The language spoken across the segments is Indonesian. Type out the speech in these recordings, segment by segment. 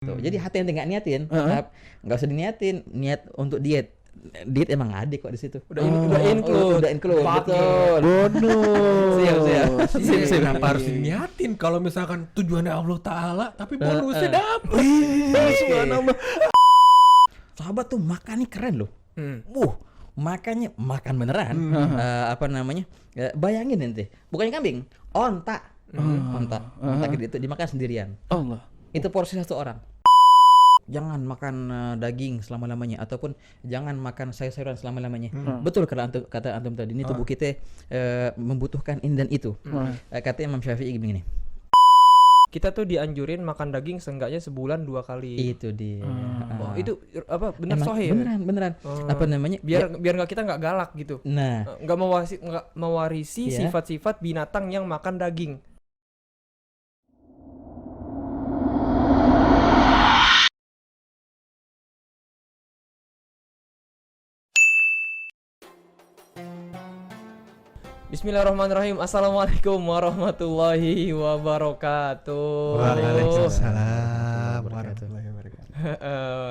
Tuh, jadi hati yang nggak niatin, nggak usah diniatin, niat untuk diet. Diet emang ada kok di situ. Udah include. Betul. Bonus. Siap. Kenapa harus diniatin kalau misalkan tujuannya Allah Ta'ala tapi bonusnya dapet. Subhanallah. Sahabat tuh makannya keren loh. Makannya makan beneran. Bayangin nanti, bukannya kambing, onta. Onta gitu dimakan sendirian. Allah. Itu porsi satu orang. Jangan makan daging selama-lamanya ataupun jangan makan sayur-sayuran selama-lamanya. Betul kata antum tadi, ini tubuh kita membutuhkan ini dan itu. Kata Imam Syafi'i begini. Kita tuh dianjurin makan daging seenggaknya sebulan 2 kali. Itu dia. Oh, itu apa benar Emang sahih ya? beneran. Apa namanya? Biar kita nggak galak gitu. Nah, Nggak mewarisi Iya. sifat-sifat binatang yang makan daging. Bismillahirrahmanirrahim. Assalamualaikum warahmatullahi wabarakatuh. Waalaikumsalam warahmatullahi wabarakatuh.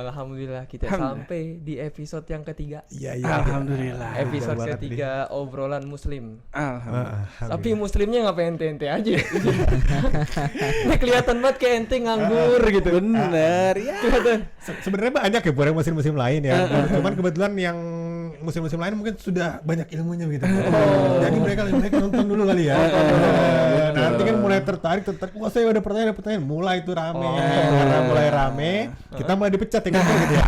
Alhamdulillah kita sampai di episode yang ketiga. Iya. Alhamdulillah. Episode ketiga obrolan muslim. Alhamdulillah. Tapi muslimnya nggak ente aja. Ini kelihatan banget kayak ente nganggur gitu. Bener ya. Sebenarnya banyak ya buat musim-musim lain ya. Cuman kebetulan yang musim-musim lain mungkin sudah banyak ilmunya gitu. Jadi mereka nonton dulu kali ya. Nanti kan mulai tertarik. Wah, saya ada pertanyaan. Mulai itu rame. Karena mulai rame, kita mulai dipecat ya gitu ya.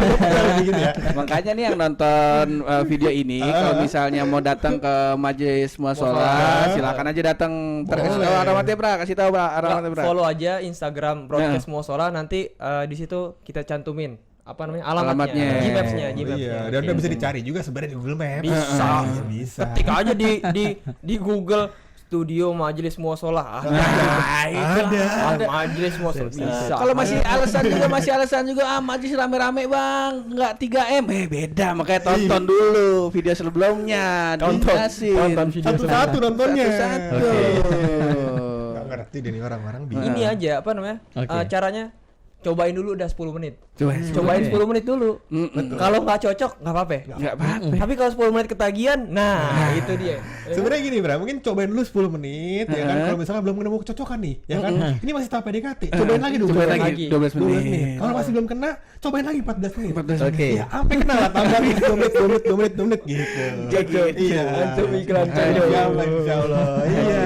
Gitu ya. Makanya nih yang nonton video ini kalau misalnya mau datang ke majelis muashalah silakan aja datang. Alamatnya Bra, kasih tahu Bra, alamatnya Bra. Follow aja Instagram Broadcast Muashalah, nanti di situ kita cantumin apa namanya alamatnya, Gmapsnya. Iya, dan udah bisa dicari juga sebenarnya di Google Maps. Bisa. Ketik aja di Google Studio Majelis Muashalah. Ada Majelis Muashalah. Bisa. Kalau masih alasan juga majelis rame-rame Bang, enggak 3M. Beda, makanya tonton dulu video sebelumnya. Tonton video Satu-satu nontonnya. Satu-satu. Nggak ngerti deh nih orang-orang bingung. Ini aja apa namanya? Caranya cobain dulu udah 10 menit. Cobain 10 menit dulu. Kalau nggak cocok nggak apa-apa. Enggak apa-apa. Tapi kalau 10 menit ketagihan, nah itu dia. Sebenarnya gini Bra, mungkin cobain dulu 10 menit ya kan, kalau misalnya belum nemu kecocokan nih ya kan. Ini masih tahap PDKT. Cobain lagi dulu. Cobain lagi 12 menit. Kalau masih belum kena, cobain lagi 14 menit. Oke. Ya, sampai kena lah, tambah lagi 2 menit gitu. Iya. Antum iklan Insyaallah. Iya.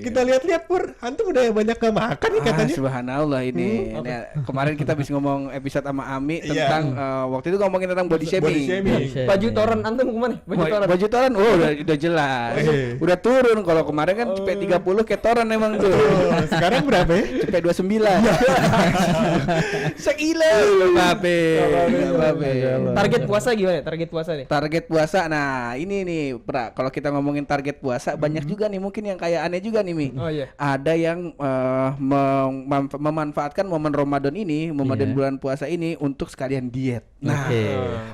Kita lihat-lihat Pur, antum udah banyak kemakan nih katanya. Subhanallah ini. Kemarin kita habis ngomong episode sama Ami tentang waktu itu ngomongin tentang body shaming. Baju toren antum kemana? Baju toren udah jelas. Udah turun, kalau kemarin kan cepet 30 kayak toren emang tuh. Sekarang berapa ya? Cepet 29. Sekilo babe. Target puasa gimana? Target puasa nih. Target puasa. Nah, ini nih, Pra, kalau kita ngomongin target puasa banyak juga nih mungkin yang kayak aneh juga nih, Mi. Oh iya. Ada yang memanfaatkan momen Ramadan ini, momen bulan puasa ini untuk sekalian diet. Nah,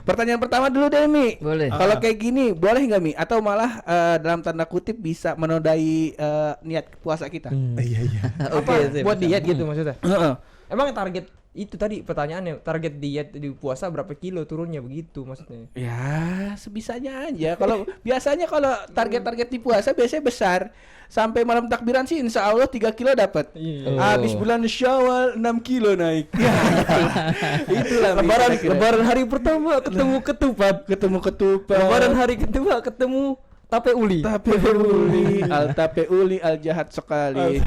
pertanyaan pertama dulu deh, Mi. Boleh. Kalau kayak gini, boleh nggak, Mi? Atau malah dalam tanda kutip bisa menodai niat puasa kita? Iya. Apa buat diet gitu maksudnya? Emang target itu tadi pertanyaannya, target diet di puasa berapa kilo turunnya begitu maksudnya? Ya, sebisanya aja. Kalau biasanya kalau target-target di puasa biasanya besar. Sampai malam takbiran sih insya Allah 3 kilo dapat. Habis bulan Syawal 6 kilo naik. Itulah Lebaran hari pertama ketemu ketupat. Lebaran hari kedua ketemu tape uli. Tape uli al jahat sekali.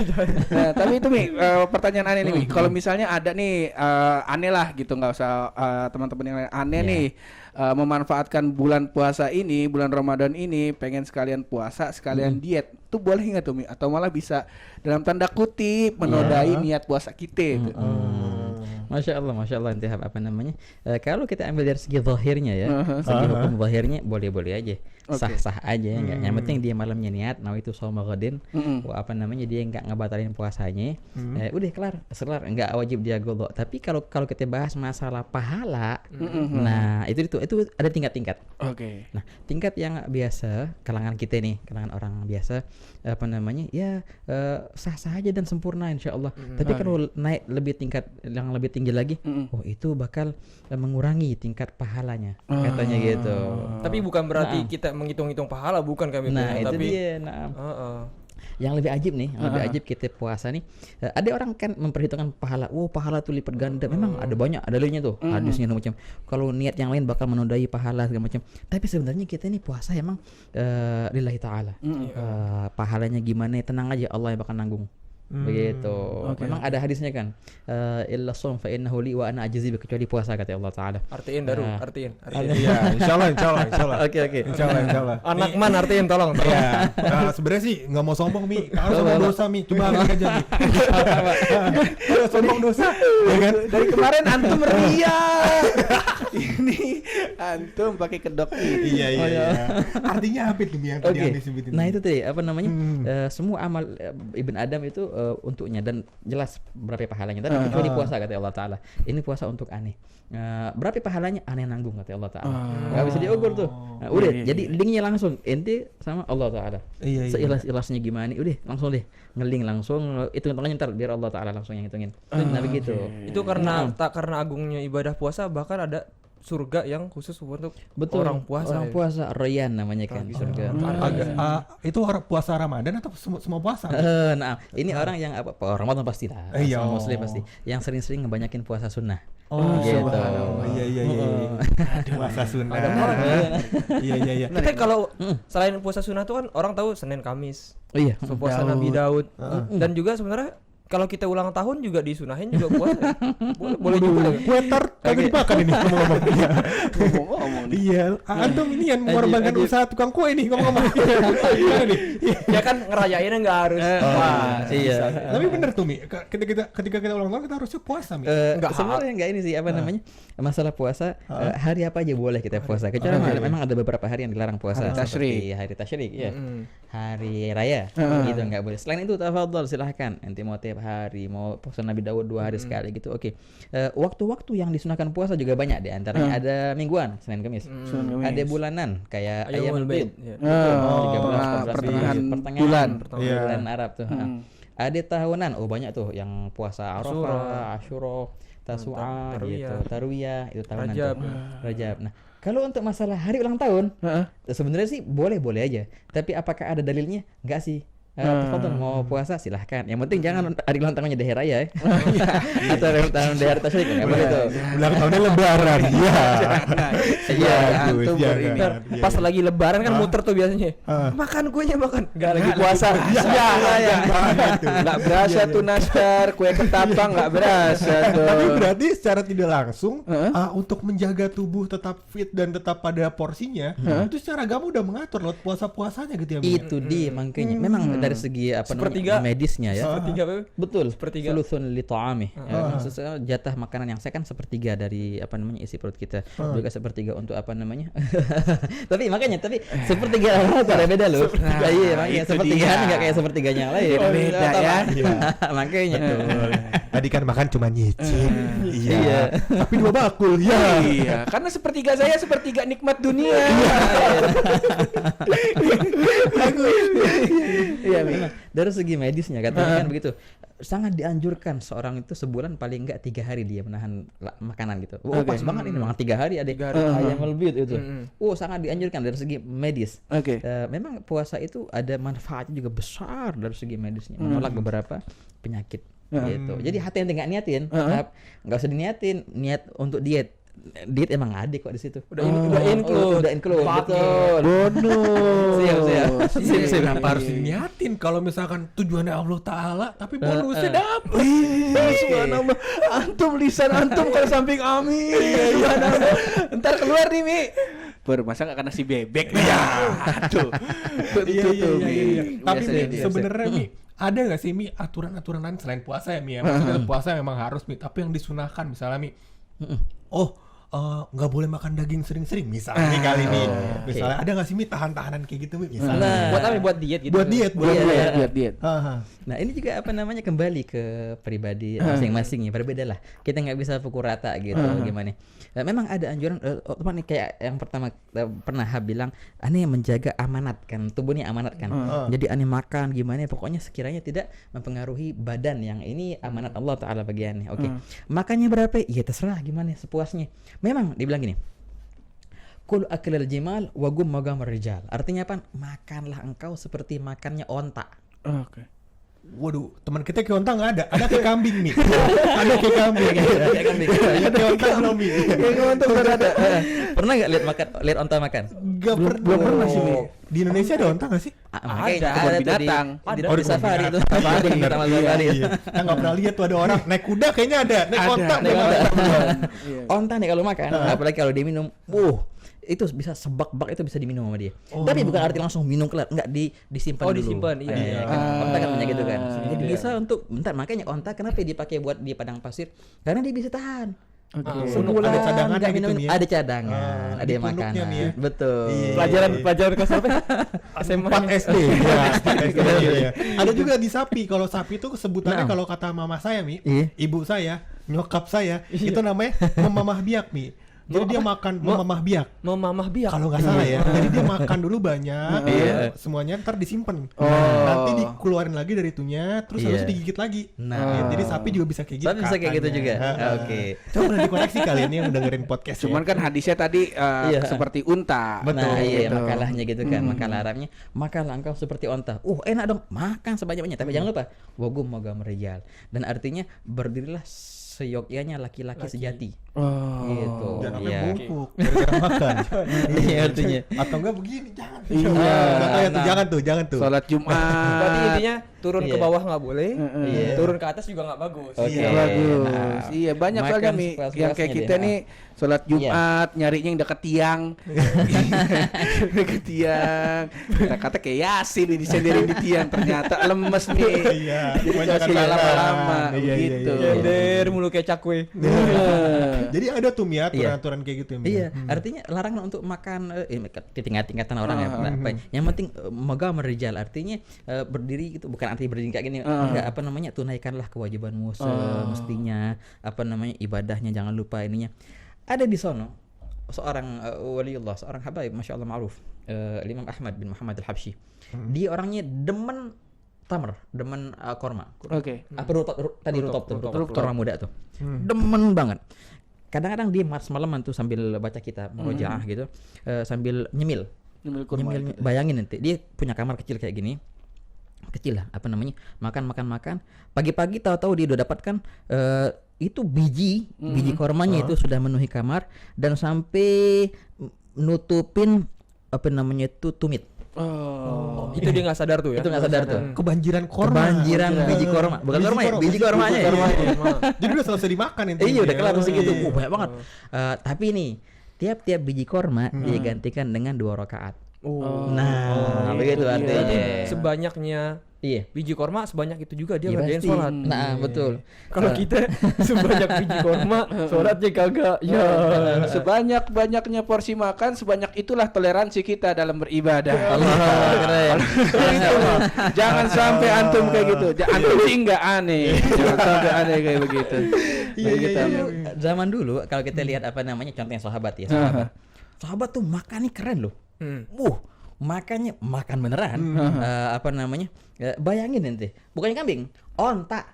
Nah, tapi itu Mi, pertanyaan aneh nih Mi. Kalau misalnya ada nih aneh lah gitu, nggak usah teman-teman yang lain aneh nih. Memanfaatkan bulan puasa ini, bulan Ramadan ini, pengen sekalian puasa, sekalian diet, tuh boleh nggak tuh Mi? Atau malah bisa dalam tanda kutip menodai niat puasa kita? Masya Allah intihab apa namanya? Kalau kita ambil dari segi zahirnya ya, segi hukum zahirnya boleh-boleh aja. sah-sah aja enggak. Yang penting dia malamnya niat nawaitu shauma ghadin, apa namanya dia enggak ngebatalin puasanya. Udah kelar enggak wajib dia qadha. Tapi kalau kita bahas masalah pahala, nah itu ada tingkat-tingkat. Oke. Nah, tingkat yang biasa kalangan kita nih, kalangan orang biasa apa namanya? Ya sah-sah aja dan sempurna insyaallah. Tapi kalau naik lebih tingkat yang lebih tinggi lagi, oh itu bakal mengurangi tingkat pahalanya katanya gitu. Tapi bukan berarti kita menghitung-hitung pahala, bukan kami. Nah, itu tapi dia. Yang lebih ajib nih, yang lebih ajib kita puasa nih. Ada orang kan memperhitungkan pahala. Pahala tuh lipat ganda. Memang ada banyak dalilnya tuh. Hadisnya macam. Kalau niat yang lain bakal menodai pahala segala macam. Tapi sebenarnya kita ini puasa emang lillahi taala. Pahalanya gimana? Tenang aja, Allah yang bakal nanggung. Begitu. Memang ada hadisnya kan. Illa shaum fa innahu li wa ana ajzi bi, kecuali puasa kata Allah taala. Artiin Daru, artiin. Iya, insyaallah. Oke. Insyaallah. Anak man artiin tolong. Ya, sebenarnya sih nggak mau sombong Mi, kalau sombong dosa Mi, coba ambil aja Mi. Kalau sombong dosa, ya kan? Dari kemarin antum ria. Ini antum pakai kedok ini. Iya. Artinya apa itu Mi yang tadi Anda sebutin? Nah itu tadi apa namanya? Semua amal Ibn Adam itu untuknya dan jelas berapa pahalanya. Tapi kecuali puasa kata Allah Taala. Ini puasa untuk aneh. Berapa pahalanya? Aneh nanggung kata Allah Taala. Gak bisa diukur tuh. Udah, jadi linknya langsung ente sama Allah Taala. Seikhlas-ikhlasnya gimana? Udah langsung deh ngeling langsung. Hitung-hitungannya ntar biar Allah Taala langsung yang hitungin. Nah begitu. Itu karena karena agungnya ibadah puasa, bahkan ada surga yang khusus untuk orang puasa. Orang puasa Rayyan namanya kan surga. Itu orang puasa Ramadan atau semua puasa? Nah, ini orang yang apa Ramadan pasti lah. Semua muslim pasti. Yang sering-sering ngebanyakin puasa sunnah. Gitu. Iya. Puasa sunnah. Iya. Tapi kalau selain puasa sunnah tuh kan orang tahu Senin Kamis. Iya. Puasa Nabi Daud. Dan juga sebenarnya kalau kita ulang tahun juga disunahin juga puasa. Boleh juga. Kue tart kagak dimakan ini ngomong-ngomong. Iya. Antum ini yang mengorbankan usaha tukang kue nih ngomong-ngomong. Gimana nih? Ya kan ngerayainnya nggak harus. Iya. Tapi bener tuh Mi, ketika kita ulang tahun kita harusnya puasa Mi. Sebenarnya enggak ini sih apa namanya? Masalah puasa hari apa aja boleh kita puasa. Kecuali memang ada beberapa hari yang dilarang puasa. Seperti hari tasyrik, ya. Hari raya gitu enggak boleh. Selain itu tafadhol silahkan. Ente mau tiap hari, mau puasa Nabi Daud 2 hari sekali gitu. Oke. Waktu-waktu yang disunahkan puasa juga banyak, di antaranya ada mingguan, Senin Kamis. Ada bulanan kayak Ayyamul Bid. 13 pertengahan bulan Arab tuh. Ada tahunan, banyak tuh yang puasa Arafah, Asyura, Tasu'a gitu, Tarwiyah, itu tahunan Rajab. Nah, kalau untuk masalah hari ulang tahun, sebenarnya sih boleh-boleh aja. Tapi apakah ada dalilnya? Enggak sih. Tafadhol mau puasa silahkan. Yang penting jangan hari ulang tahunnya di hari raya ya. Atau hari ulang tahun di hari tasyrik enggak boleh tuh. Ulang tahunnya lebaran. Iya. Pas lagi lebaran kan muter tuh biasanya. Makan kuenya makan. Enggak lagi puasa. Ya. Enggak berasa tuh nastar, kue ketapang enggak berasa tuh. Tapi berarti secara tidak langsung untuk menjaga tubuh tetap fit dan tetap pada porsinya, itu secara agama udah mengatur lewat puasa-puasanya gitu ya. Itu dia makanya. Memang dari segi apa namanya medisnya ya. Sepertiga betul. Sepertiga. Sulusun li ta'ami. Maksudnya jatah makanan yang saya kan sepertiga dari apa namanya isi perut kita. Juga sepertiga untuk apa namanya. tapi sepertiga pada beda loh. Iya, makanya sepertiga enggak kayak sepertiganya yang lain. Beda ya. Makanya tuh. Tadi kan makan cuma nyicip. Iya. Tapi 2 bakul. Iya, karena sepertiga saya sepertiga nikmat dunia. Iya, memang dari segi medisnya katanya kan begitu. Sangat dianjurkan seorang itu sebulan paling enggak 3 hari dia menahan makanan gitu. Pas banget ini memang 3 hari ada Ayyamul Bid itu. Sangat dianjurkan dari segi medis. Memang puasa itu ada manfaatnya juga besar dari segi medisnya, menolak beberapa penyakit gitu. Jadi hati-hati enggak niatin, enggak usah diniatin, niat untuk diet. Diet emang ada kok di situ. Udah include. Betul. Bonus. Siap. Kenapa harus diniatin kalau misalkan tujuannya Allah Ta'ala tapi bonusnya dapet. Subhanallah. Antum lisan antum kalau samping amin. Subhanallah. Ntar keluar nih Mi. Masa gak kena si bebek nih. Ya. Aduh. Iya. Tapi sebenarnya Mi, ada nggak sih Mi aturan-aturan lain selain puasa ya Mi? Maksudnya puasa memang harus Mi, tapi yang disunahkan misalnya Mi. nggak boleh makan daging sering-sering misalnya kali nih. Misalnya ada nggak sih Mi tahan-tahanan kayak gitu Mi? Misalnya. Nah. Buat apa? Buat diet gitu. Buat diet, diet. Aha. Nah ini juga apa namanya kembali ke pribadi masing-masing ya, berbeda lah. Kita nggak bisa pukul rata gitu gimana. Memang ada anjuran teman nih kayak yang pertama pernah bilang aneh menjaga amanat kan, tubuh ini amanat kan. Jadi aneh makan gimana pokoknya sekiranya tidak mempengaruhi badan yang ini amanat Allah Taala bagiannya. Oke. Makannya berapa? Ya terserah gimana sepuasnya. Memang dibilang gini. Kul aklal jimal wa gum magamar rijal. Artinya apa? Makanlah engkau seperti makannya onta. Oke. Waduh, teman kita kayak onta nggak ada. Ada kayak kambing nih. Ada kayak kambing. Ada kayak onta belum Mi? Kayak onta udah ada. Pernah nggak lihat onta makan? Gak pernah. Belum pernah sih Mi. Di Indonesia ada onta nggak sih? Makanya kebun tuh binatang. di safari itu. Safari, Di taman safari. Iya. Kita nggak pernah lihat tuh ada orang naik kuda kayaknya ada. Naik onta. naik onta. Iya. Onta nih kalau makan, apalagi kalau dia minum, itu bisa sebak-bak itu bisa diminum sama dia. Tapi bukan arti langsung minum kelar, enggak disimpan dulu. Disimpan, iya. Kan, onta kan punya gitu kan. Jadi bisa untuk bentar makanya onta kenapa dipakai buat di padang pasir? Karena dia bisa tahan. Sebulan ada cadangan nggak gitu minum, Mi ya? ada cadangan, ada di yang punduknya makanan. Mi ya? Betul. Iya. Pelajaran kelas apa? SMA. 4 SD. Ya, 4 SD. Iya. Ada juga di sapi. Kalau sapi itu sebutannya kalau kata mama saya Mi, Iya. ibu saya, nyokap saya, itu namanya memamah biak Mi. Jadi dia makan memamah biak. Memamah biak. Kalau nggak salah ya. Jadi dia makan dulu banyak, semuanya ntar disimpan. Nanti dikeluarin lagi dari itunya, terus harus digigit lagi. Nah. Jadi sapi juga bisa kayak gitu. Tapi bisa kayak gitu juga. katanya. Oke. Coba nanti dikoreksi kalian yang dengerin podcast. Cuman kan hadisnya tadi seperti unta. Nah iya gitu. makalahnya gitu kan, makalah Arabnya makanlah engkau seperti onta. Enak dong, makan sebanyak-banyaknya. Tapi jangan lupa wagum magam rijal. Dan artinya berdirilah seyogyanya laki-laki sejati. Gitu. Jangan sampai Iya. bungkuk gara-gara makan. Iya artinya. Atau enggak begini, jangan. Iya. Jangan tuh. Sholat Jumat. Berarti intinya turun ke Iya. bawah nggak boleh, Iya. turun ke atas juga nggak bagus. Oke. Iya bagus. Nah, Iya banyak makan soalnya Mi sepuas-puasnya yang kayak kita deh. nih sholat Jumat nyarinya yang dekat tiang. Dekat tiang. Kata kayak Yasin ini disenderin di tiang ternyata lemes nih. Iya. Jadi Kebanyakan kasih makan. lama-lama Iya, iya, gitu. iya. Gender mulu kayak cakwe. Jadi ada tuh Mi aturan-aturan kayak gitu ya Mi. Iya, artinya larangan untuk makan di tingkat-tingkatan orang ya. Yang penting magam rijal artinya berdiri itu bukan arti berdiri kayak gini. Enggak apa namanya tunaikanlah kewajibanmu semestinya, apa namanya ibadahnya jangan lupa ininya. Ada di sono seorang waliullah, seorang habaib Masya Allah ma'ruf, Imam Ahmad bin Muhammad al-Habsyi. Dia orangnya demen tamar, demen korma. Oke. Apa tadi rutop tuh, rutop. orang muda tuh. Demen banget. Kadang-kadang dia semalaman tuh sambil baca kitab murojaah gitu, sambil nyemil. Nyemil, bayangin nanti dia punya kamar kecil kayak gini. Kecil lah apa namanya, makan pagi-pagi tahu-tahu dia udah dapatkan itu biji kormanya itu sudah memenuhi kamar dan sampai nutupin apa namanya itu tumit. Itu dia nggak sadar tuh ya. Itu nggak sadar tuh. Kebanjiran korma. Kebanjiran biji korma, bukan korma ya, biji kormanya. Jadi udah selesai dimakan itu. Iya udah kelar segitu. Banyak banget. Tapi nih tiap biji korma digantikan dengan 2 rakaat. Nah, begitu artinya. Sebanyaknya Iya. biji korma sebanyak itu juga dia Iya, ngerjain pasti. sholat. Nah, betul. Kalau kita sebanyak biji korma, sholatnya kagak. Ya. Sebanyak-banyaknya porsi makan, sebanyak itulah toleransi kita dalam beribadah. Allah keren. Gitu. Jangan sampai antum kayak gitu. Antum sih enggak aneh. Jangan sampai aneh kayak begitu. Kayak gitu. Zaman dulu kalau kita lihat apa namanya contohnya sahabat ya, sahabat tuh makannya keren loh. Makannya makan beneran. Apa namanya? Bayangin nanti, bukannya kambing, onta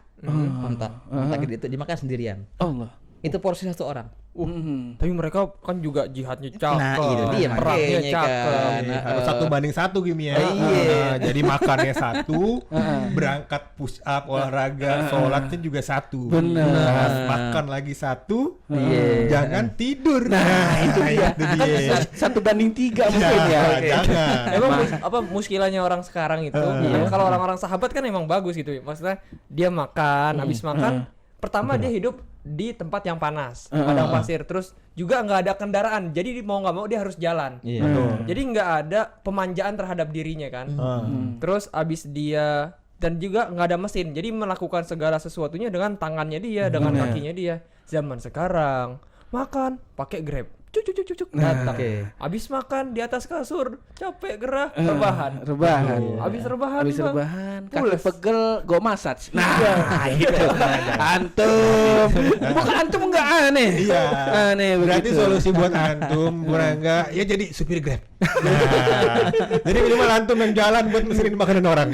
gede itu dimakan sendirian. Allah. Itu porsi satu orang. Tapi mereka kan juga jihadnya cakep. Nah, itu dia perangnya makanya cakep. kan. Harus 1:1 Gimi ya. Iya. Jadi makannya 1, berangkat push up, olahraga, sholatnya juga 1. Benar. Makan lagi 1, Iya. jangan tidur. Nah, itu dia. 1:3 mungkin ya. Jangan. Emang muskilahnya orang sekarang itu kalau orang-orang sahabat kan emang bagus gitu. Maksudnya dia makan, habis makan pertama dia hidup di tempat yang panas, padang pasir, terus juga nggak ada kendaraan, jadi mau nggak mau dia harus jalan. Iya. Jadi nggak ada pemanjaan terhadap dirinya kan. Terus abis dia dan juga nggak ada mesin, jadi melakukan segala sesuatunya dengan tangannya dia, dengan kakinya dia. Zaman sekarang makan pakai Grab. Cuk cuk cuk cuk, cuk, Nah, datang. oke. Habis makan di atas kasur, capek gerah, rebahan. Rebahan. Habis rebahan, Habis Bang. rebahan, kaki Pules. pegel, go massage. Nah, itu. Antum. Bukan antum enggak aneh. Iya. Aneh Berarti begitu. solusi buat antum, Burangga, ya jadi supir Grab. Nah, jadi minimal antum yang jalan buat mesenin makanan orang.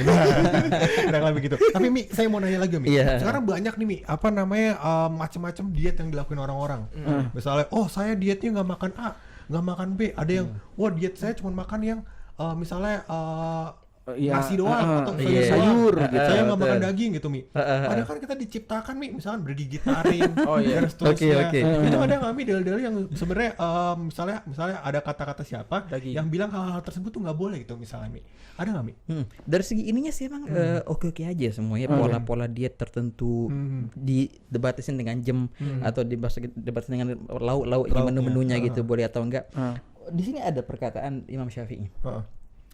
Kurang lebih gitu. Tapi Mi, saya mau nanya lagi Mi. Iya. Sekarang banyak nih Mi, apa namanya macam-macam diet yang dilakuin orang-orang. Misalnya, oh saya dietnya nggak makan A, nggak makan B. Ada yang, wah diet saya cuma makan yang misalnya Iya, nasi doang atau sayur, iya. sayur doang. gitu. Saya nggak makan Betul. daging gitu Mi. Padahal kan kita diciptakan Mi, misalkan bergigi taring, Oh, iya. dan seterusnya. Oke. Itu ada nggak Mi dalil-dalil yang sebenarnya misalnya ada kata-kata siapa Daging. yang bilang hal-hal tersebut tuh nggak boleh gitu misalnya Mi. Ada nggak Mi? Dari segi ininya sih emang oke-oke aja semuanya, pola-pola diet tertentu dibatasin dengan jam atau dibatasin dengan lauk-lauk ini, menu-menunya gitu, boleh atau enggak. Di sini ada perkataan Imam Syafi'i.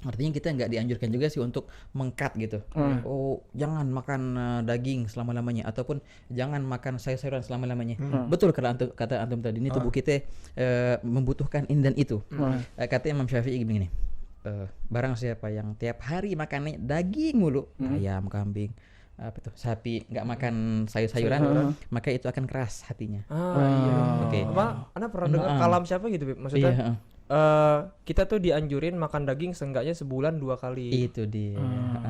Artinya kita nggak dianjurkan juga sih untuk meng-cut gitu. Oh, jangan makan daging selama-lamanya ataupun jangan makan sayur-sayuran selama-lamanya. Betul kata antum tadi, ini tubuh kita membutuhkan ini dan itu. Kata Imam Syafi'i begini. Barang siapa yang tiap hari makannya daging mulu, ayam, kambing, apa tuh, sapi, nggak makan sayur-sayuran, maka itu akan keras hatinya. Iya. Oke. Apa? Anda pernah dengar kalam siapa gitu, Bib? Maksudnya Iya, kita tuh dianjurin makan daging seenggaknya sebulan 2 kali. itu dia.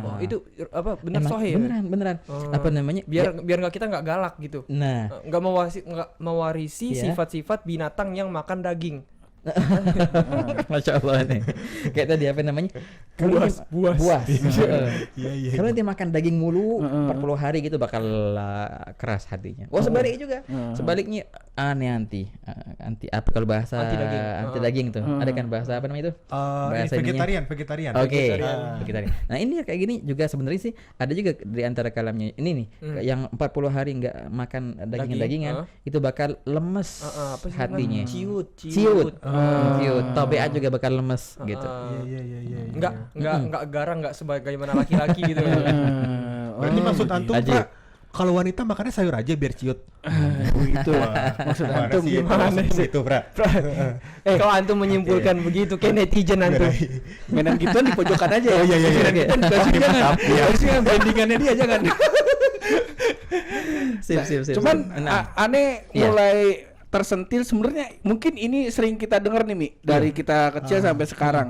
Oh, itu apa benar Emang sahih ya? beneran. Apa namanya? Biar nggak kita nggak galak gitu. Nah, Nggak mewarisi Iya. sifat-sifat binatang yang makan daging. Masya Allah nih. Kayak tadi apa namanya? Buas. Iya. Kalau dia makan daging mulu 40 hari gitu bakal keras hatinya. Oh, sebaliknya juga. Sebaliknya anti apa kalau bahasa Anti daging. anti daging tuh. Ada kan bahasa apa namanya itu? Bahasa ininya. vegetarian. Oke, Vegetarian. vegetarian. Nah, ini kayak gini juga sebenarnya sih ada juga di antara kalamnya. Ini nih, yang 40 hari nggak makan daging-dagingan itu bakal lemes Apa sih hatinya. namanya? Ciut. Ciut. Tabiat juga bakal lemes gitu. Iya. Nggak garang, nggak sebagaimana laki-laki gitu. Berarti maksud antum, Aji. Pra, kalau wanita makannya sayur aja biar ciut. Itu maksud antum gimana sih? Itu, Pra. Kalau antum menyimpulkan begitu, kayak netizen antum. Mainan gituan di pojokan aja ya. Oh, iya. Kan dikasih jangan. Harusnya bandingannya dia jangan. Sip. Cuman Nah, aneh Iya. mulai tersentil sebenarnya, mungkin ini sering kita dengar nih Mi, dari kita kecil sampai sekarang.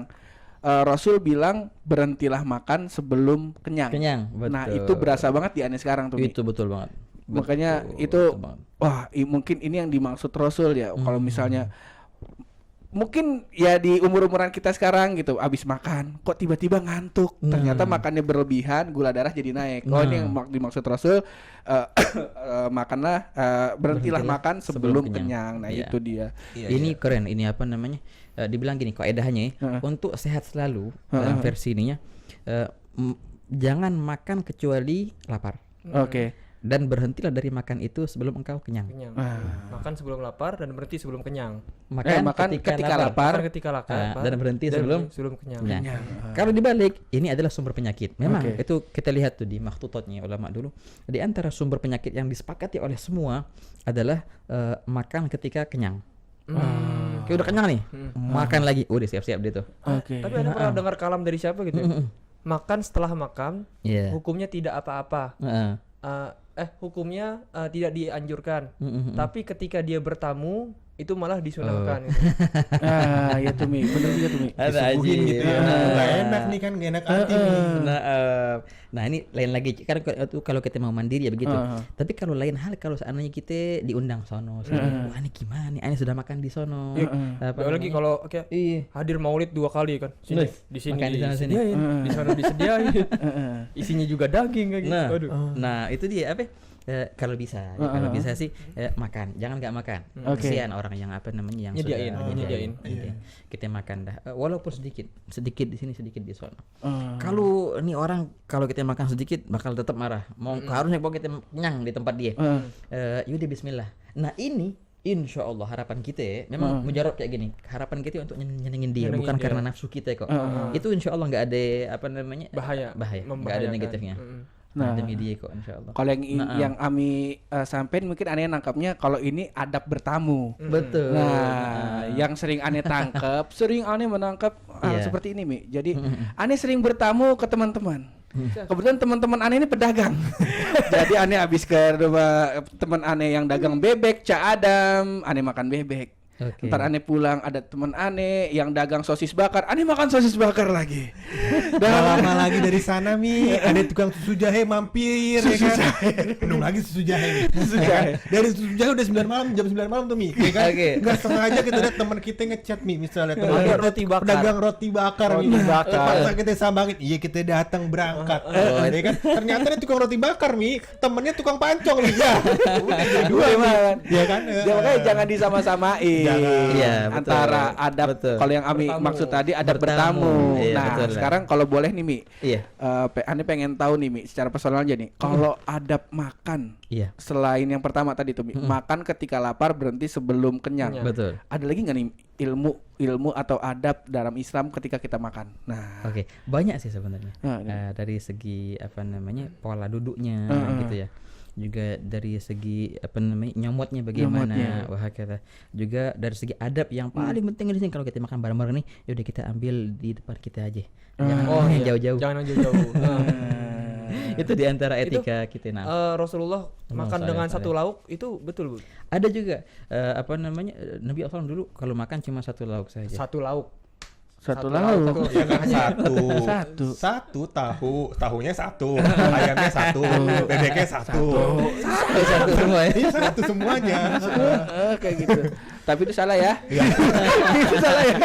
Rasul bilang berhentilah makan sebelum kenyang. kenyang. Betul. Nah, itu berasa banget di aneh sekarang tuh Mi. Itu betul banget. Makanya Betul, itu betul banget. wah, mungkin ini yang dimaksud Rasul ya. Kalau misalnya mungkin ya di umur-umuran kita sekarang gitu, abis makan kok tiba-tiba ngantuk, ternyata makannya berlebihan, gula darah jadi naik. Oh, ini yang dimaksud Rasul, makanlah, berhentilah makan sebelum kenyang. Nah, Iya. itu dia. Ini keren, ini apa namanya? Dibilang gini, kaedahnya untuk sehat selalu dalam versi ininya, jangan makan kecuali lapar. Oke. Dan berhentilah dari makan itu sebelum engkau kenyang. Makan sebelum lapar dan berhenti sebelum kenyang. makan ketika lapar. Makan ketika lapar dan berhenti sebelum kenyang. kenyang. Kalau dibalik, ini adalah sumber penyakit. Memang itu kita lihat tuh di makhtutotnya ulama dulu. Di antara sumber penyakit yang disepakati oleh semua adalah makan ketika kenyang. Kayak udah kenyang nih, makan lagi, udah siap-siap dia tuh. Oke. Tapi Anda pernah dengar kalam dari siapa gitu? Makan setelah makan, Iya. hukumnya tidak apa-apa. Hukumnya tidak dianjurkan. Tapi ketika dia bertamu itu malah disunahkan. Ya tuh Mi, benar juga tuh Mi. Ada Disuguhin aja. gitu ya. Nggak enak nih kan, nggak enak hati nih. Nah ini lain lagi kan kalau kita mau mandiri ya begitu. Tapi kalau lain hal kalau seandainya kita diundang sono, wah ini gimana nih? Ane sudah makan di sono. Apalagi kalau hadir maulid 2 kali kan. Sini, di sini makan di sana sini. disediain, di sana disediain. Isinya juga daging kayak gitu. Nah, Aduh. nah itu dia apa? Kalau bisa, kalau bisa sih makan, jangan nggak makan. Oke. Kasihan orang yang apa namanya yang Nyediain, sudah nyediain. Kita makan dah, walaupun sedikit di sini sedikit di sana. Kalau ini orang kalau kita makan sedikit bakal tetap marah. Mau harusnya kalau kita kenyang di tempat dia. Yaudah Bismillah. Nah ini Insya Allah harapan kita memang mujarab kayak gini. Harapan kita untuk nyenengin dia, Nyenengin bukan dia. karena nafsu kita kok. Itu Insya Allah nggak ada apa namanya Bahaya. nggak ada Membahayakan. negatifnya. Nah. demi dia kok insyaallah. Kalau yang Ami sampein mungkin aneh nangkapnya kalau ini adab bertamu. Betul. Nah, yang sering aneh tangkap, sering aneh menangkap Iya. seperti ini, Mi. Jadi aneh sering bertamu ke teman-teman. Kebetulan teman-teman aneh ini pedagang. Jadi aneh habis ke rumah teman aneh yang dagang bebek, Cak Adam, aneh makan bebek. Oke. Ntar aneh pulang ada teman aneh yang dagang sosis bakar, aneh makan sosis bakar lagi. Gak lama lagi dari sana Mi, ada tukang susu jahe mampir ya kan. Belum lagi susu jahe. Susu jahe. Dari susu jahe udah 9 malam, jam 9 malam tuh Mi, ya kan. Oke. Nggak sengaja kita lihat teman kita ngechat Mi, misalnya teman Ada kita roti bakar. pedagang roti bakar Mi. Roti bakar. Terpaksa kita sambangin, iya kita datang berangkat. Ya kan. Ternyata dia tukang roti bakar Mi, temennya tukang pancong Mi. Ya. Udah jadi dua Mi. Ya kan. Ya makanya jangan disama-samain. Jangan. Iya, betul. Antara adab Betul. kalau yang Ami Bertamu. maksud tadi adab Bertamu. bertamu. Iya, Nah, betul lah. sekarang kalau boleh nih Mi, Iya. Ani pengen tahu nih Mi, secara personal aja nih. Kalau adab makan Iya. selain yang pertama tadi tuh Mi, makan ketika lapar berhenti sebelum kenyang. Kenyang. Betul. Ada lagi nggak nih ilmu atau adab dalam Islam ketika kita makan? Nah, Oke, banyak sih sebenarnya. Nah, ini. Dari segi apa namanya pola duduknya gitu ya. Juga dari segi apa namanya nyomotnya bagaimana, Nyomotnya. wah kata. Juga dari segi adab yang paling penting di sini kalau kita makan bareng-bareng nih, yaudah kita ambil di depan kita aja. Jangan yang iya. jauh-jauh. Jangan yang jauh-jauh. Itu di antara Itu, etika kita nah. Rasulullah makan Saleh, dengan saleh. satu lauk itu betul Bu. Ada juga apa namanya Nabi SAW dulu kalau makan cuma satu lauk saja. Satu lauk. satu Satu lauk. lauk. Ya kan Satu. Satu tahunya satu, ayamnya satu, bebeknya satu. Satu semua ya. Iya satu semuanya. Kayak gitu. Tapi itu salah ya. Itu salah ya.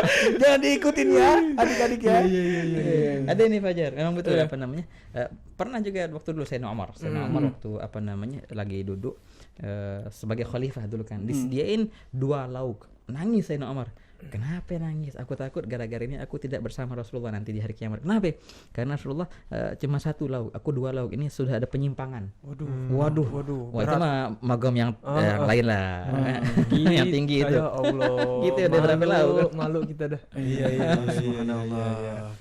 Jangan diikutin ya, adik-adik ya. Ada ini Fajar, memang betul apa namanya? Pernah juga waktu dulu Sayyidina Umar waktu apa namanya lagi duduk sebagai khalifah dulu kan, disediain 2 lauk. Nangis Sayyidina Umar. Kenapa nangis? Aku takut gara-gara ini aku tidak bersama Rasulullah nanti di hari kiamat. Kenapa? Karena Rasulullah cuma 1 lauk, aku 2 lauk. Ini sudah ada penyimpangan. Waduh. Wah itu mah magam yang lain lah. Yang tinggi itu. Ya Allah. Gitu udah berapa lauk? Malu kita dah. Iya.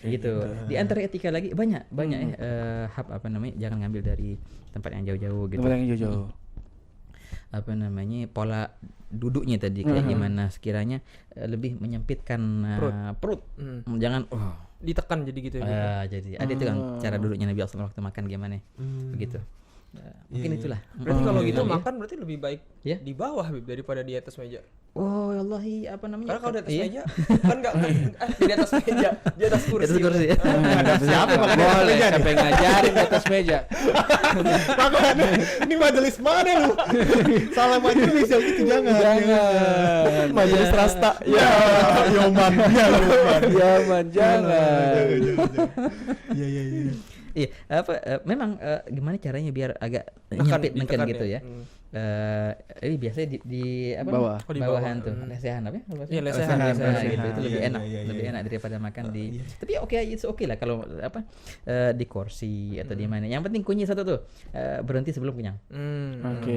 Gitu. Di antara etika lagi banyak apa namanya? Jangan ngambil dari tempat yang jauh-jauh gitu. Tempat yang jauh-jauh. Apa namanya pola duduknya tadi kayak gimana sekiranya lebih menyempitkan perut. Jangan Ditekan jadi gitu ya. jadi ada itu kan cara duduknya Nabi SAW waktu makan gimana begitu. Mungkin itulah. Berarti kalau gitu makan berarti lebih baik Ya. di bawah Habib daripada di atas meja. Oh Allahi apa namanya? Karena kalau di atas Iya. meja kan enggak di atas meja, di atas kursi. Di atas kursi. Ada siapa makan di atas Boleh, meja nih? sampai ngajarin di atas meja. Makanya ini majelis mana lu? Salah majelis yang itu jangan. Jangan. Majelis rasta. Ya, Yoman. Ya, Yoman. Jangan, jangan. Iya. Iya, memang gimana caranya biar agak Tekan, nyempit ditekan gitu ya. Ini biasanya di apa? Bawah. Oh, di bawahan bawah. tuh. Lesehan apa ya? Iya, lesehan, Nah, lesehan. gitu. Itu lebih Iya, enak, iya, lebih iya. enak daripada makan di. Tapi it's okay lah kalau apa di kursi atau di mana. Yang penting kunci satu tuh berhenti sebelum kenyang. Oke.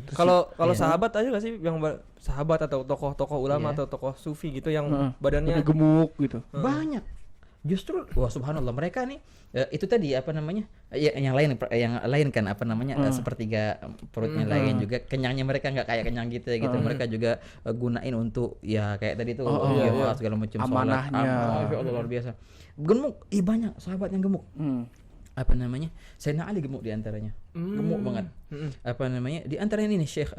Kalau sahabat aja gak sih yang sahabat atau tokoh-tokoh ulama Iya. atau tokoh sufi gitu yang badannya Lebih gemuk gitu. Banyak. Justru wah subhanallah mereka nih itu tadi apa namanya yang lain kan apa namanya sepertiga perutnya lain juga kenyangnya mereka nggak kayak kenyang gitu mereka juga gunain untuk ya kayak tadi tuh iya. segala macam Amanahnya. Masya Allah luar biasa gemuk banyak sahabat yang gemuk apa namanya Sayyidina Ali gemuk diantaranya gemuk banget apa namanya di antaranya ini Syekh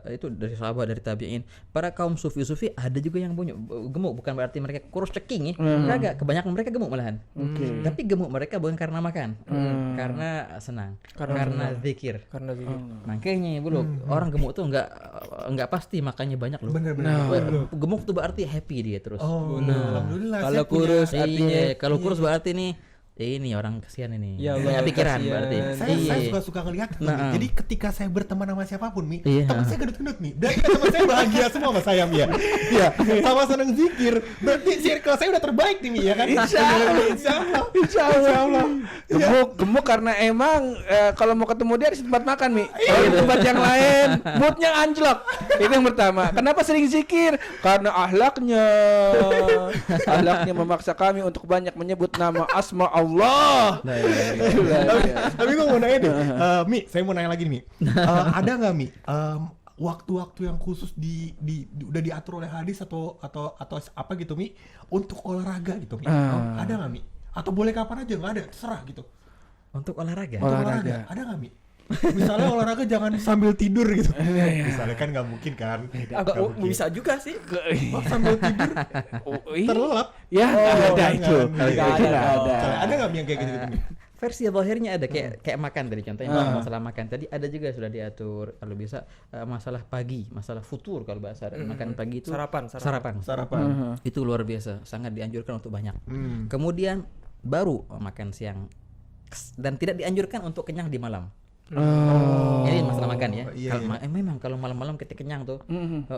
itu dari sahabat dari tabi'in para kaum sufi ada juga yang gemuk bukan berarti mereka kurus ceking ya kagak kebanyakan mereka gemuk malahan tapi gemuk mereka bukan karena makan karena senang karena zikir karena gitu. makanya bro orang gemuk tuh nggak pasti makannya banyak loh Bener. gemuk tuh berarti happy dia terus Oh, alhamdulillah. Kalau saya punya- kurus artinya kalau kurus berarti nih ini orang kesian ini Ya banyak Allah, pikiran kasihan. berarti Saya suka ngelihat tuh, Mi. Jadi ketika saya berteman sama siapapun Mi, Iya. teman saya gendut-gendut nih. Dan teman saya bahagia semua sama saya Mi ya. Iya, sama senang zikir. Berarti circle saya udah terbaik nih Mi ya kan? Insya Allah. Gemuk karena emang kalau mau ketemu dia harus tempat makan Mi. Kalau di tempat yang lain moodnya anjlok. Itu yang pertama. Kenapa sering zikir? Karena ahlaknya memaksa kami untuk banyak menyebut nama asma Allah. Tapi gue mau nanya deh, Mi, saya mau nanya lagi nih, Mi. Ada nggak Mi waktu-waktu yang khusus udah diatur oleh hadis atau apa gitu Mi untuk olahraga gitu Mi? Ada nggak Mi? Atau boleh kapan aja, nggak ada, terserah gitu. Untuk olahraga. Untuk olahraga ada nggak Mi? Misalnya olahraga jangan sambil tidur gitu. Misalnya kan nggak mungkin kan? Agak bisa juga sih. Sambil tidur terlelap. Ya, ada itu. Nggak ada. Ada nggak Mi yang kayak gitu Mi? Versi zahirnya ada kayak makan tadi contohnya masalah makan tadi ada juga sudah diatur kalau bisa masalah pagi, masalah futur kalau bahasa makan pagi itu sarapan. Itu luar biasa, sangat dianjurkan untuk banyak. Kemudian baru makan siang dan tidak dianjurkan untuk kenyang di malam. Ini masalah makan ya. Iya, Memang kalau malam-malam ketika kenyang tuh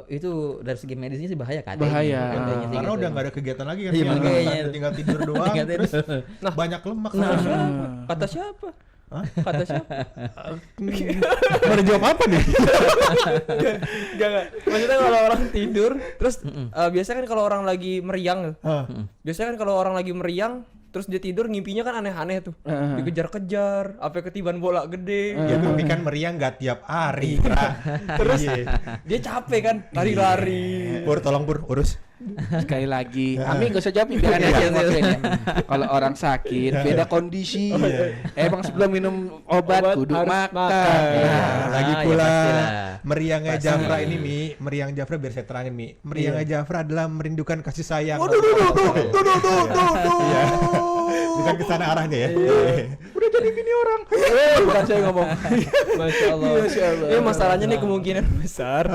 itu dari segi medisnya sih bahaya kan. Karena udah nggak ada kegiatan lagi kan. Iya, makanya. Tinggal tidur doang. Terus banyak lemak. Kata siapa? Kata siapa? Mau dijawab apa nih? Enggak. Maksudnya kalau orang tidur, terus biasanya kan kalau orang lagi meriang, terus dia tidur ngimpinya kan aneh-aneh tuh, dikejar-kejar, apa ketiban bola gede. Ya tapi kan meriang nggak tiap hari. Terus dia capek kan, lari-lari. Pur, tolong Pur, urus. Sekali lagi, Ami gak usah jawab biar aja ngomongin. Kalau orang sakit beda kondisi. Emang sebelum minum obat kudu makan. Lagi pula meriangnya Jafra ini Mi, meriang Jafra biar saya terangin Mi. Meriangnya Jafra adalah merindukan kasih sayang. Tuh. Bukan ke sana arahnya ya. Udah jadi bini orang. Bukan saya ngomong. Masya Allah. Ini masalahnya nih kemungkinan besar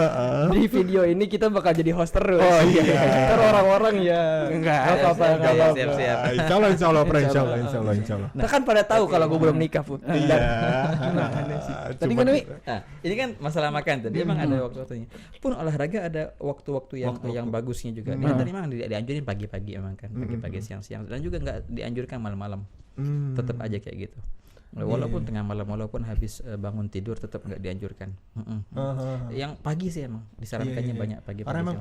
di video ini kita bakal jadi host terus. Oh iya. Ntar orang-orang ya enggak apa-apa. Siap. Insya Allah. Kita kan pada tahu kalau gue belum nikah pun. Iya. Tadi kan Mi? Nah, ini kan masalah makan tadi emang ada waktu-waktunya. Pun olahraga ada waktu-waktu yang bagusnya juga. Dia tadi memang dianjurin pagi-pagi emang kan, pagi-pagi siang-siang dan juga nggak dianjurkan malam-malam. Tetap aja kayak gitu. Walaupun tengah malam, walaupun habis bangun tidur tetap nggak dianjurkan. Yang pagi sih emang disarankannya banyak pagi. Karena emang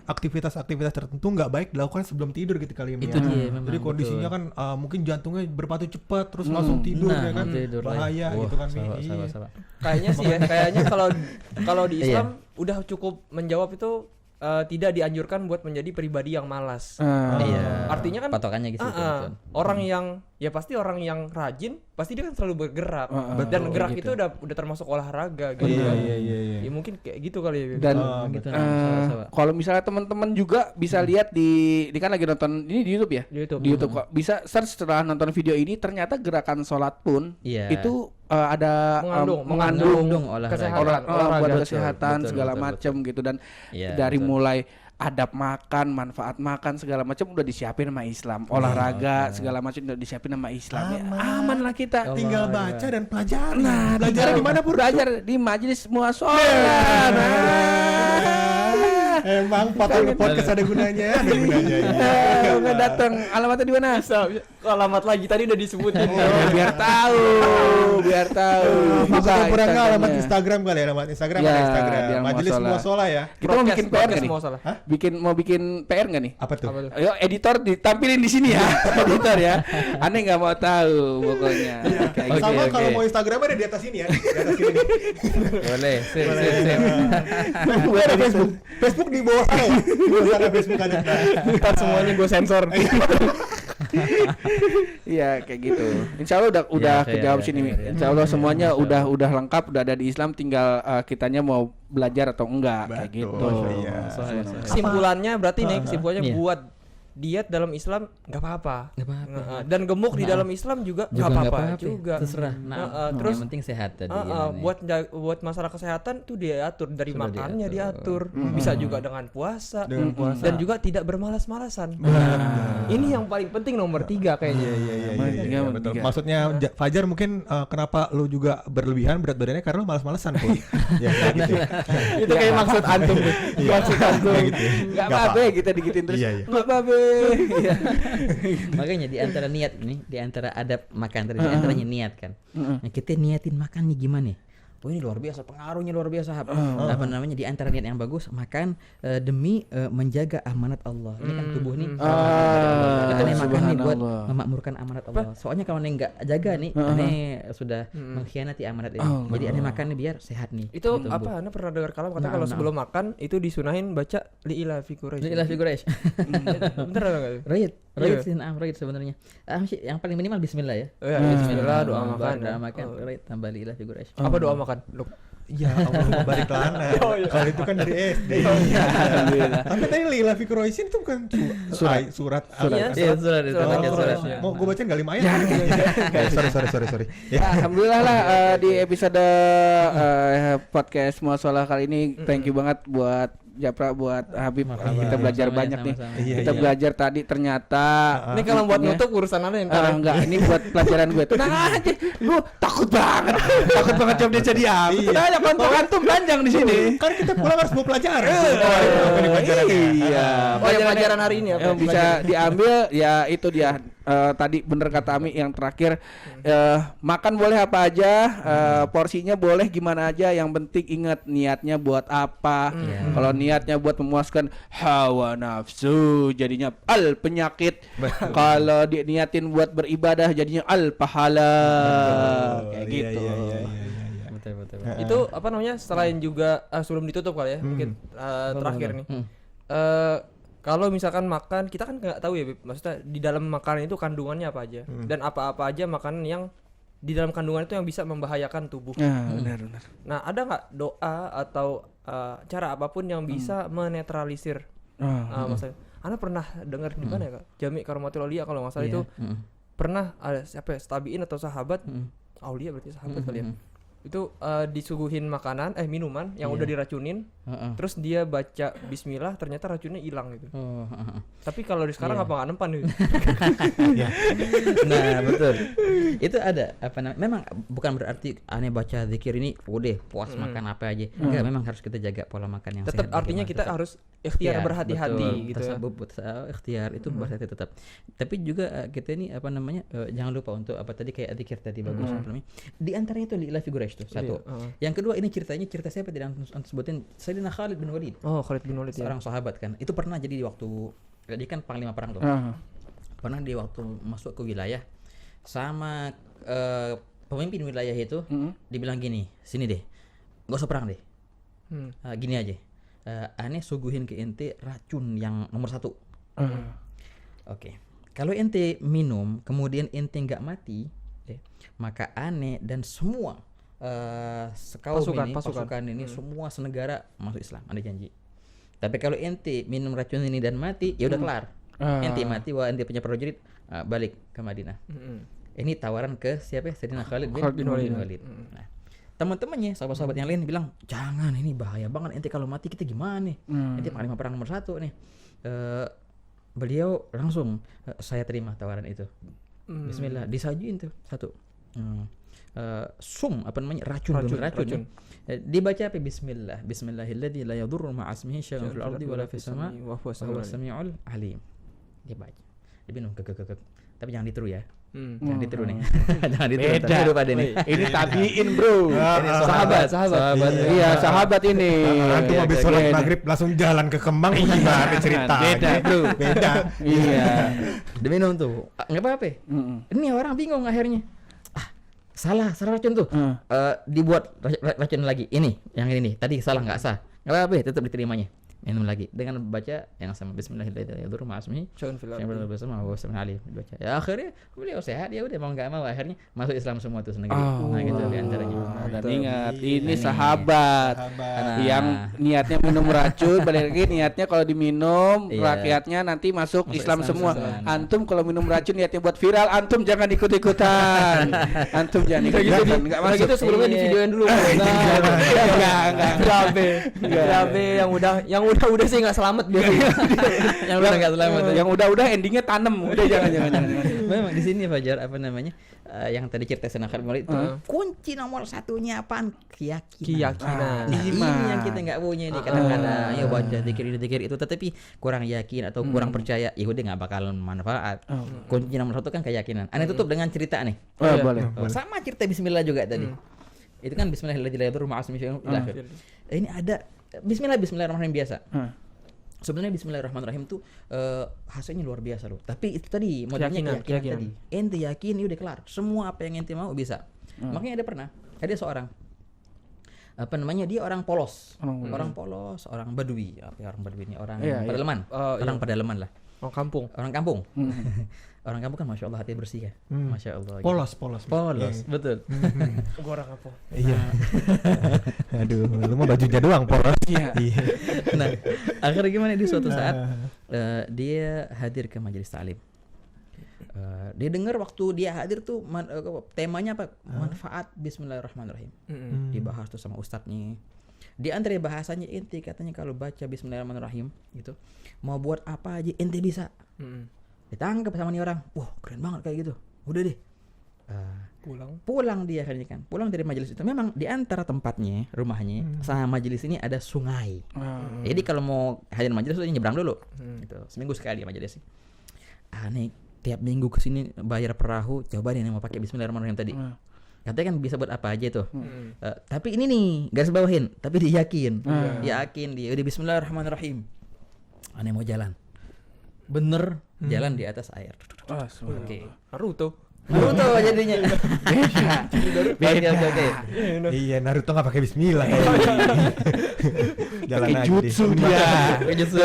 aktivitas tertentu nggak baik dilakukan sebelum tidur gitu kali ya. Itu dia memang. Jadi kondisinya kan mungkin jantungnya berpacu cepat terus langsung tidur ya kan. Bahaya gitu kan. Kayaknya sih ya, kayaknya kalau di Islam udah cukup menjawab itu. Tidak dianjurkan buat menjadi pribadi yang malas. Iya. Artinya kan patokannya gitu. Orang yang pasti orang yang rajin pasti dia kan selalu bergerak. Dan gerak itu udah termasuk olahraga gitu. Iya. Ya mungkin kayak gitu kali ya. Dan gitu. kalau misalnya teman-teman juga bisa lihat di kan lagi nonton ini di YouTube ya. Di YouTube kok bisa search setelah nonton video ini ternyata gerakan sholat pun itu ada mengandung olahraga buat kesehatan segala macam gitu dan dari mulai adab makan, manfaat makan segala macam udah disiapin sama Islam. Olahraga segala macam udah disiapin sama Islam. Aman lah kita. Tinggal baca dan pelajari. Nah, belajar di mana Pur? Belajar di majelis muasalah. Emang podcast ada gunanya. Nggak datang. Alamatnya di mana? Alamat lagi tadi udah disebutin. Biar tahu. Buka kurang alamat Instagram kali ya, alamat Instagram ada Instagram. Majelis Muasalah ya. Kita mau bikin PR nggak nih? Mau bikin PR nggak nih? Apa tuh? Ayo editor ditampilin di sini ya. Editor ya. Aneh nggak mau tahu pokoknya. Sama kalau mau Instagram ada di atas ini ya. Di atas ini. Boleh. Sip. Facebook di bawah sana ya. Di bawah sana Facebook ada. Ntar semuanya gue sensor. Iya kayak gitu. Insya Allah udah kejawab sini. Insya Allah semuanya udah lengkap, udah ada di Islam. Tinggal kitanya mau belajar atau enggak kayak gitu. Kesimpulannya berarti buat diet dalam Islam nggak apa-apa. Dan gemuk di dalam Islam juga nggak apa-apa juga. Terserah. Terus yang penting sehat tadi. Buat masalah kesehatan tuh diatur dari makannya diatur. Bisa juga dengan puasa. Dan juga tidak bermalas-malasan. Ini yang paling penting nomor 3 kayaknya. Iya betul. Maksudnya Fajar mungkin kenapa lu juga berlebihan berat badannya karena lu malas-malasan Pur. Ya kayak gitu. Itu kayak maksud antum. Maksud antum. Nggak apa-apa kita digitin terus. Nggak apa-apa. Makanya di antara niat ini, di antara adab makan tadi, di antaranya niat kan. Nah, kita niatin makan nih gimana? oh ini luar biasa, pengaruhnya luar biasa. Apa namanya, di antara niat yang bagus makan demi menjaga amanat Allah. Ini kan tubuh nih aneh makan nih buat memakmurkan amanat Allah. Soalnya kalau aneh nggak jaga nih, aneh sudah mengkhianati amanat ini. Jadi aneh makan nih biar sehat nih. Itu tubuh. apa? Anda pernah dengar kalau kalau sebelum makan itu disunahin baca li'ilah fi Quraisy. Li'ilah fi Quraisy. Bener enggak? Right sebenarnya. Yang paling minimal bismillah ya. Oh ya, bismillah, doa makan. Doa makan, right, tambah li'ilah fi Quraisy. Apa doa makan? Ya Allah barik lana. Kalau itu kan dari SD. Tapi tadi Lila fi Quraisy itu bukan surat. Iya, surat itu. Mau gue bacain enggak 5 ayat? Sorry. Ya, alhamdulillah lah di episode podcast Muasalah kali ini thank you banget buat Japra, buat Habib. Kita belajar banyak nih. Kita belajar tadi ternyata ini kalau buat nutup urusan Anda yang enggak, ini buat pelajaran gue. Tenang aja. Gue takut banget jawab dia jadi apa. Tenang aja, kontak antum panjang di sini. Kan kita pulang harus bawa pelajaran. Iya. pelajaran hari ini yang bisa diambil ya itu dia. Tadi bener kata Ami yang terakhir, makan boleh apa aja, porsinya boleh gimana aja, yang penting ingat niatnya buat apa. Kalau niatnya buat memuaskan hawa nafsu jadinya al penyakit. Kalau niatin buat beribadah jadinya al pahala. Kayak gitu. Betul. Itu apa namanya, selain juga sebelum ditutup kali ya, mungkin terakhir nih. Kalau misalkan makan, kita kan nggak tahu ya, Bib. Maksudnya di dalam makanan itu kandungannya apa aja, dan apa-apa aja makanan yang di dalam kandungan itu yang bisa membahayakan tubuh. Benar. Nah, ada nggak doa atau cara apapun yang bisa menetralisir? Maksudnya, Anda pernah dengar di mana ya, Kak? Jami Karomatul Aulia kalau nggak salah itu pernah ada siapa ya, tabiin atau sahabat, Aulia berarti sahabat kali ya. Itu disuguhin minuman yang udah diracunin, terus dia baca bismillah, ternyata racunnya hilang gitu. Tapi kalau di sekarang apa nggak nempan gitu. Nah betul, itu ada apa namanya, memang bukan berarti aneh baca zikir ini udah puas makan apa aja. Enggak, memang harus kita jaga pola makan yang tetap sehat. Artinya kita harus ikhtiar berhati-hati gitu ya. Ikhtiar itu berhati-hati tetap. Tapi juga kita ini apa namanya, jangan lupa untuk apa tadi, kayak zikir tadi bagus apa namanya. Di antaranya itu li'ilah fi Quraisy itu satu. Yang kedua, ini cerita siapa tidak antum sebutin, Sayyidina Khalid bin Walid. Oh, Khalid bin Walid seorang sahabat kan. Itu pernah jadi di waktu dia kan panglima perang tuh. Pernah di waktu masuk ke wilayah sama pemimpin wilayah itu dibilang gini, sini deh, nggak usah perang deh, gini aja, aneh suguhin ke ente racun yang nomor 1. Oke. Kalau ente minum kemudian ente nggak mati, maka aneh dan semua sekaum pasukan ini semua senegara masuk Islam, anda janji. Tapi kalau ente minum racun ini dan mati, ya udah kelar. Ente mati, wah ente punya prajurit balik ke Madinah. Ini tawaran ke siapa? Sayyidina Khalid bin Walid. Nah, teman-temannya, sahabat-sahabat yang lain bilang, jangan, ini bahaya banget, ente kalau mati kita gimana nih? Ente panglima perang nomor 1 nih. Beliau langsung, saya terima tawaran itu. Bismillah, disajiin tuh satu. Racun. Dibaca apa? Bismillah. Bismillahilladzi la yadurru ma'a ismihi syai'un fil ardi wala fis sama' wa huwas samiul alim. Dibaca. Diminum tapi jangan ditiru ya. Jangan ditiru nih. Jangan ditiru. Beda pada nih. Ini tabiin, Bro. Ini sahabat. Iya, sahabat ini. Nanti habis sholat maghrib langsung jalan ke Kemang, gimana cerita? Beda, Bro. Beda. Iya. Diminum tuh. Enggak apa-apa. Ini orang bingung akhirnya. Salah racun tuh. Dibuat racun lagi. Ini, yang ini. Tadi salah, nggak sah. Nggak apa-apa, tetap diterimanya. Minum lagi dengan baca yang sama, Bismillahirrahmanirrahim. Dibaca. Ya akhirnya beliau sehat, ya udah mau nggak mau akhirnya masuk Islam semua tuh senegeri. Nah gitu di antaranya. Dan ingat, ini sahabat yang niatnya minum racun, balik lagi niatnya kalau diminum rakyatnya nanti masuk Islam semua. Antum kalau minum racun niatnya buat viral, antum jangan ikut-ikutan. Antum jangan ikut-ikutan. Enggak masuk. Gitu sebelumnya di videoin dulu. Enggak. Yang udah sih nggak selamat biasanya. Yang udah nggak selamat. Yang udah endingnya tanem. Udah jangan. Memang di sini Fajar apa namanya? Yang tadi cerita Khalid bin Walid itu kunci nomor 1-nya apaan? Keyakinan. Nah, ini yang kita nggak punya nih kadang-kadang. Ya baca zikir itu tetapi kurang yakin atau kurang percaya, ya udah nggak bakalan manfaat. Kunci nomor 1 kan keyakinan. Aneh tutup dengan cerita nih. Boleh. Sama cerita Bismillah juga tadi. Itu kan bismillahirrahmanirrahim. Ini ada bismillahirrahmanirrahim biasa. Sebenarnya bismillahirrahmanirrahim tuh hasilnya luar biasa loh. Tapi itu tadi modalnya keyakinan tadi. Ente yakin udah kelar. Semua apa yang ente mau bisa. Makanya ada seorang apa namanya, dia orang polos. Orang polos, orang badui. Orang badui ini orang pedalaman. Orang pedalaman lah. Orang kampung. Orang kampung kan masya Allah hati bersih ya. Masya Allah. Polos. Betul. Gua orang kampung. Iya. Aduh, lu mah bajunya doang polos. Iya. Nah, akhirnya gimana di suatu saat dia hadir ke majelis taklim. Dia dengar waktu dia hadir tuh temanya apa? Manfaat bismillahirrahmanirrahim. Dibahas tuh sama ustadznya. Di antara bahasanya ente katanya kalau baca bismillahirrahmanirrahim gitu, mau buat apa aja ente bisa. Ditangkap sama nih orang. Wah, keren banget kayak gitu. Udah deh. Pulang dia akhirnya kan. Pulang dari majelis itu. Memang di antara tempatnya, rumahnya sama majelis ini ada sungai. Jadi kalau mau hadir majelis itu nyebrang dulu. Gitu. Seminggu sekali majelis. Aneh, tiap minggu kesini bayar perahu. Coba deh mau pakai bismillahirrahmanirrahim tadi. Katanya kan bisa buat apa aja tuh. Tapi ini nih garis bawahin. Tapi dia yakin. Yakin dia. Udah bismillahirrahmanirrahim. Aneh mau jalan. Bener jalan di atas air. Oke. Naruto jadinya. Beda. Oke. Iya, Naruto nggak pakai bismillah. Jalan aja jutsu deh. Jutsu.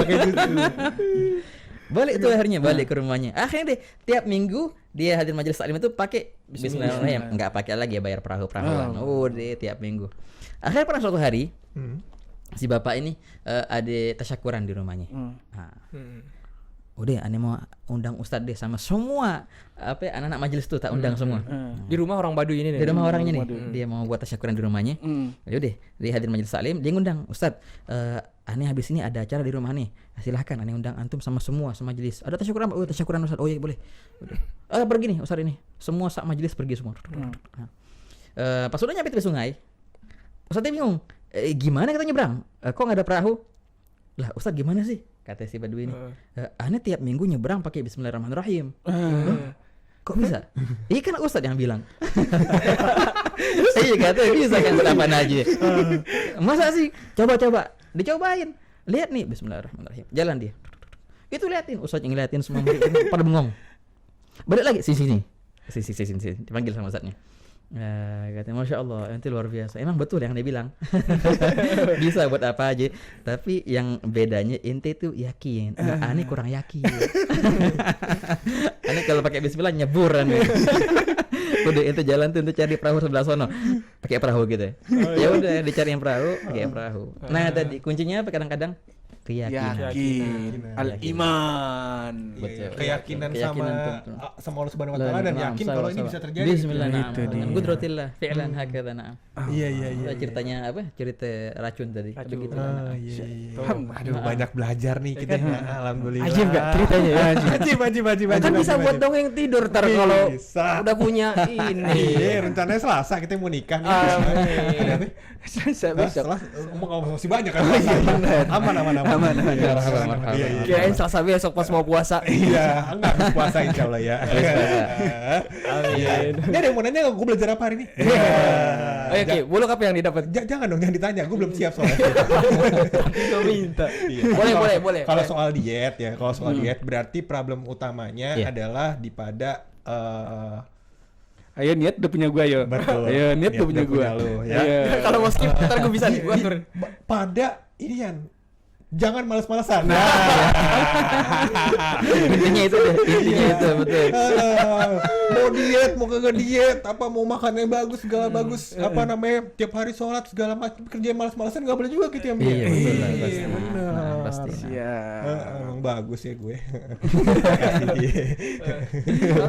Balik tuh akhirnya balik ke rumahnya. Akhirnya deh tiap minggu dia hadir majelis taklim itu pakai bismillahirrahmanirrahim. Enggak pakai lagi ya bayar perahu-perahuan. Deh tiap minggu. Akhirnya pernah suatu hari si bapak ini ada tasyakuran di rumahnya. Udah aneh mau undang ustadz deh sama semua anak-anak majelis tuh tak undang semua. Di rumah orang Baduy ini Di rumah orangnya nih. Dia mau buat tasyakuran di rumahnya. Yaudah, dia hadir majelis taklim, dia ngundang, "Ustadz, aneh habis ini ada acara di rumah nih. Silahkan aneh undang antum sama semua majelis. Ada tasyakuran, tasyakuran Ustadz. Oh iya boleh." Udah. Pergi nih Ustadz ini. Semua sak majelis pergi semua. Pas udah nyampe tepi sungai, Ustadz bingung. Gimana kita nyebrang? Kok nggak ada perahu? Lah Ustadz gimana sih? Kata si Badui ini. Aneh tiap minggu nyebrang pakai bismillahirrahmanirrahim. Kok bisa? Iya kan Ustadz yang bilang. Iya katanya bisa kan apa aja. Masa sih? Coba. Dicobain. Lihat nih bismillahirrahmanirrahim. Jalan dia. Itu liatin, Ustadz yang ngeliatin semua murid ini pada bengong. Balik lagi sini. Dipanggil sama Ustadznya. Katanya Masya Allah, nanti luar biasa. Emang betul yang dia bilang. Bisa buat apa aja. Tapi yang bedanya ente tuh yakin. Aneh kurang yakin. Aneh kalau pakai bismillah nyeburan. Udah ente jalan tuh untuk cari perahu sebelah sono. Pakai perahu gitu. Ya udah dicari yang perahu, pakai perahu. Nah tadi kuncinya apa kadang-kadang keyakinan. Al-iman. Keyakinan sama Allah Subhanahu wa taala dan yakin kalau ini bisa terjadi. Bismillahirrahmanirrahim. Qudratillah fi'lan hakadha na'am. Iya. Ceritanya apa? Cerita racun tadi. Begitu. Aduh banyak belajar nih kita. Alhamdulillah. Ajib enggak ceritanya ya? Ajib. Kan bisa buat dongeng tidur ntar kalau udah punya ini. Iya, rencananya Selasa kita mau nikah nih. Selasa besok. Ngomong masih banyak kan. Aman. Iya. Kirain Selasa besok pas mau puasa. Iya, enggak puasa insyaallah ya. Amin. Ini ada yang mau nanya gue belajar apa hari ini? Oke, buluk apa yang didapat? Jangan dong, jangan ditanya. Gue belum siap soalnya. Gue minta. Boleh. Kalau soal diet ya, berarti problem utamanya adalah di pada ayo niat udah punya gua yo. Betul. Ayo niat udah punya gua. Ya. Kalau mau skip ntar gue bisa nih gua atur. Pada Irian, jangan malas-malasan. Intinya itu betul. Mau diet, mau kagak diet, apa mau makan yang bagus segala bagus, apa namanya tiap hari sholat segala macam, kerja malas-malasan nggak boleh juga gitu ya. Iya benar. Pasti. Emang bagus ya gue.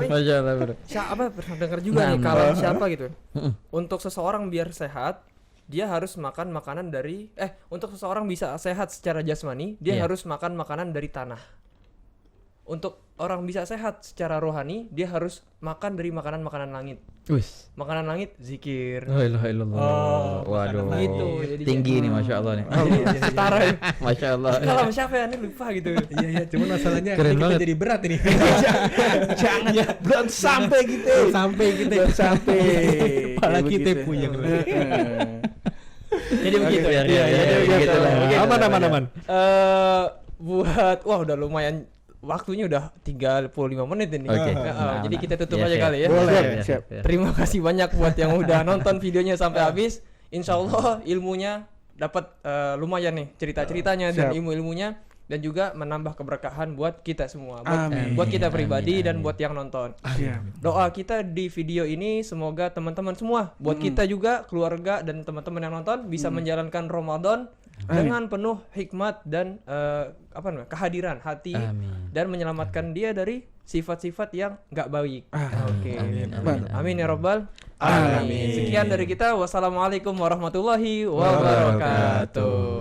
Masya Allah bro. Apa pernah dengar juga nih kalau siapa gitu. Untuk seseorang biar sehat dia harus makan makanan dari untuk seseorang bisa sehat secara jasmani dia harus makan makanan dari tanah. untuk orang bisa sehat secara rohani, dia harus makan dari makanan-makanan langit. Wis. Makanan langit, zikir. La ilaha illallah. Waduh. Gitu, jadi Tinggi nih Masya Allah nih. Setara ya. Masya Allah. Kalau siapa ya, ini lupa gitu. Iya, cuman masalahnya Keren ini kita banget. jadi berat ini. Jangan belum sampai gitu. Sampai kita. Belum sampai. Kepala Kayak kita begitu. puyeng. Jadi begitu ya. Iya, begitu lah. Aman. Buat udah lumayan, waktunya udah 35 menit ini. Oke. Jadi kita tutup Iya, aja siap. kali ya. Boleh. Siap, Siap. siap. Terima kasih banyak buat yang udah nonton videonya sampai habis. Insya Allah ilmunya dapat lumayan nih, cerita-ceritanya dan Siap. ilmu-ilmunya, dan juga menambah keberkahan buat kita semua, Amin. buat kita pribadi Amin, dan amin. buat yang nonton. Siap. Doa kita di video ini semoga teman-teman semua, buat kita juga, keluarga dan teman-teman yang nonton bisa menjalankan Ramadan dengan penuh hikmat dan kehadiran hati, Amin. dan menyelamatkan dia dari sifat-sifat yang nggak baik. Oke. Amin, Amin. amin, Ya Rabbal Amin. Sekian dari kita. Wassalamualaikum warahmatullahi wabarakatuh.